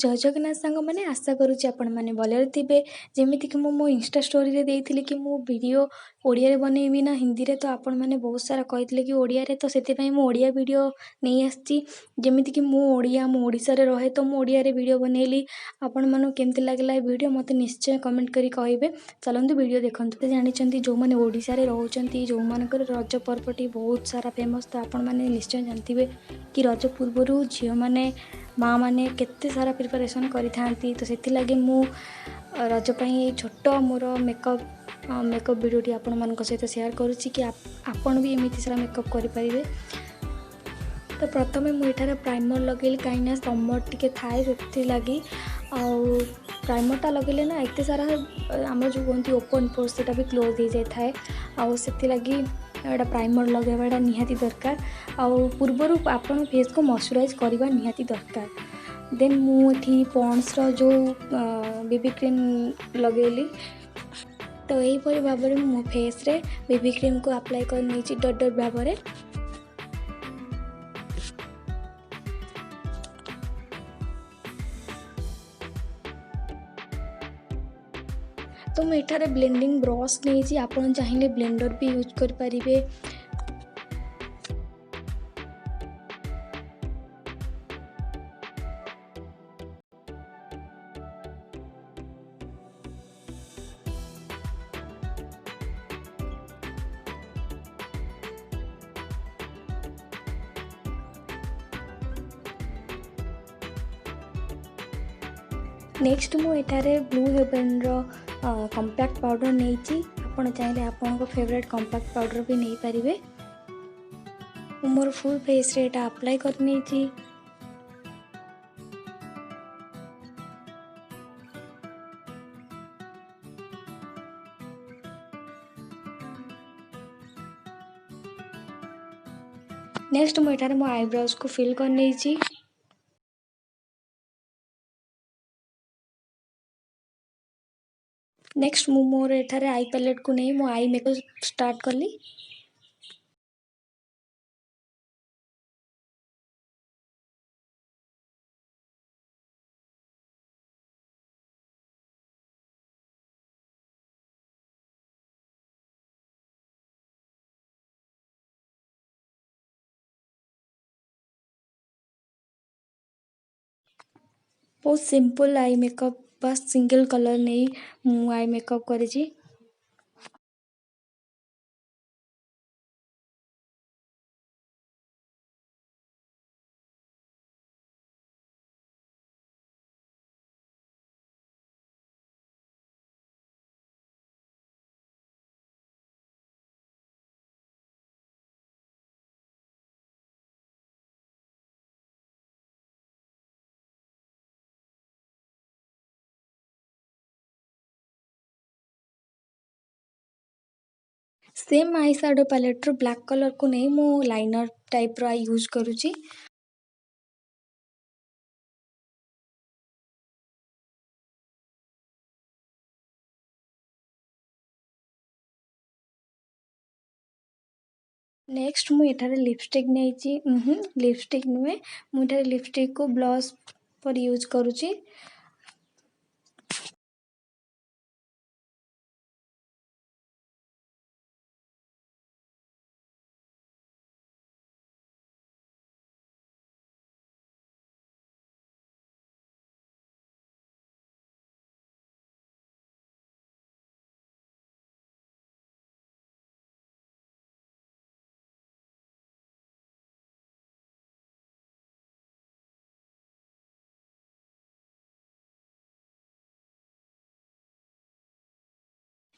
जय जगन्नाथ सांग मैंने आशा करुँच आपण मैंने भलरे थे जमीक कि मो इंस्टा स्टोरी देती कि मो वीडियो ओडिया बनैबी ना हिंदी रे तो आपण मैंने बहुत सारा कहते कि ओडिया रे तो से ओडिया वीडियो नहीं आसी जमीक कि ओडिया मो ओडिशा रे रहे तो मु ओडिया रे वीडियो बनैली आपण मानु केमती लागला वीडियो मत निश्चय कमेंट करी कहिबे। चलନ୍ତୁ वीडियो देखंतु। जानिचंती जो माने ओडिशा रे रहउचंती जो मानकर रज पर्वटी बहुत सारा फेमस तो आपण माने निश्चय जानथिबे कि रज पूर्वरु झियो माने माँ मैंने केते सारा प्रिपरेशन करी थांती तो सेति लगे मु रज पई छोट मोर मेकअप वीडियोटी आपण मान सहित शेयर करुच्ची कि आपण भी एमती सारा मेकअप करें। तो प्रथमे मुझे प्राइमर लगेली कहीं समर टी थाए से लगी प्राइमरटा लगेले ना एत सारा आम जो कहते ओपन पोर्स से भी क्लोज हो जाए थाए से लगी एटा प्राइमर लगेवाटा निहाती दरकार पूर्वर आपण फेस को मॉइस्चराइज करवा निहाती दरकार। देन मुझे पॉन्ड्स जो बेबी क्रीम लगेली तो यहीपरि भाव में मो फेस रे बेबी क्रीम को अप्लाई कर नहीं डट डट भाव में। तो मुझे ब्लेंडिंग ब्रश नहीं आपन चाहिए ब्लेंडर भी यूज कर पारिबे। नेक्स्ट मु एठारे ब्लू हेवन रो कॉम्पैक्ट पाउडर नहीं आपन चाहिए आपन फेवरेट कॉम्पैक्ट पाउडर भी नहीं पारिबे। मोर फुल फेस रे एटा अप्लाई कर नहीं। नेक्स्ट मु एठारे मो आईब्रोज को फिल कर नहीं। नेक्स्ट मु मोर एठारे आई पैलेट को नहीं मो आई मेकअप स्टार्ट कली। बहुत सिंपल आई मेकअप बस सिंगल कलर नहीं मु आई मेकअप करी। सेम आई शैडो पैलेट रो ब्लैक कलर को नहीं मु लाइनर टाइप रो आई यूज करूची। नेक्स्ट मु एठारे लिपस्टिक नहीं लिपस्टिक नुहे मु एठारे लिपस्टिक को ब्लश पर यूज करूची।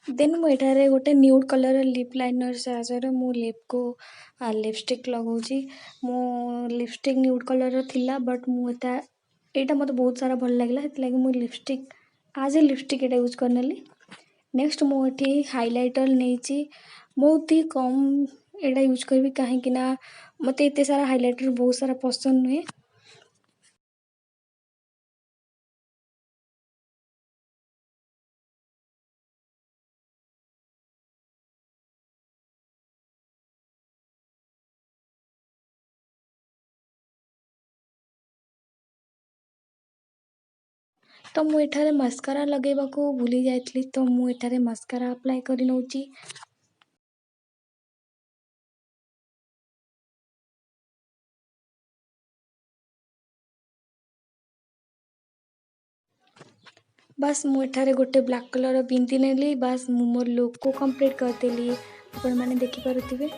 देन मु एठारे गोटे न्यूड कलर लिप लाइनर साहाय्य मु लिप को लिपस्टिक लगाऊची। मो लिपस्टिक न्यूड कलर थिला बट मु एटा मते बहुत सारा भल लागला हेतलागी मु लिपस्टिक आज a lipstick Etah use करनेली। Next मु एठी हाइलाइटर नहीं बहुत ही कम एटा यूज करबी काहे कि ना मते एते सारा हाइलाइटर बहुत सारा पसंद नुहे। तो ମୁଁ ଏଠାରେ ମସ୍କାରା ଲଗାଇବାକୁ ଭୁଲି ଯାଇଥିଲି, ତ ମୁଁ ଏଠାରେ ମସ୍କାରା ଆପ୍ଲାଏ କରି ନେଉଛି। ବାସ୍ ମୁଁ ଏଠାରେ ଗୋଟେ ବ୍ଲାକ୍ କଲର୍ ପିନ୍ଧି ନେଲି। ବାସ୍ ମୁଁ ମୋର ଲୁକ୍କୁ କମ୍ପ୍ଲିଟ୍ କରିଦେଲି, ଆପଣମାନେ ଦେଖିପାରୁଥିବେ।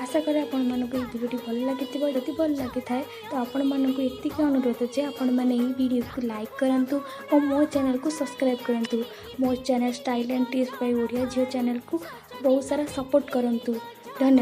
आशा करें आपको ये भिडियो भल लगी। जदि भल लगी थाए तो आपको एतिक अनुरोध जे आपण मैंने वीडियो को लाइक करूँ और मो चैनल को सब्सक्राइब करूँ। मो channel style and tips by Odia झियो चैनल को बहुत सारा सपोर्ट करूँ। धन्यवाद।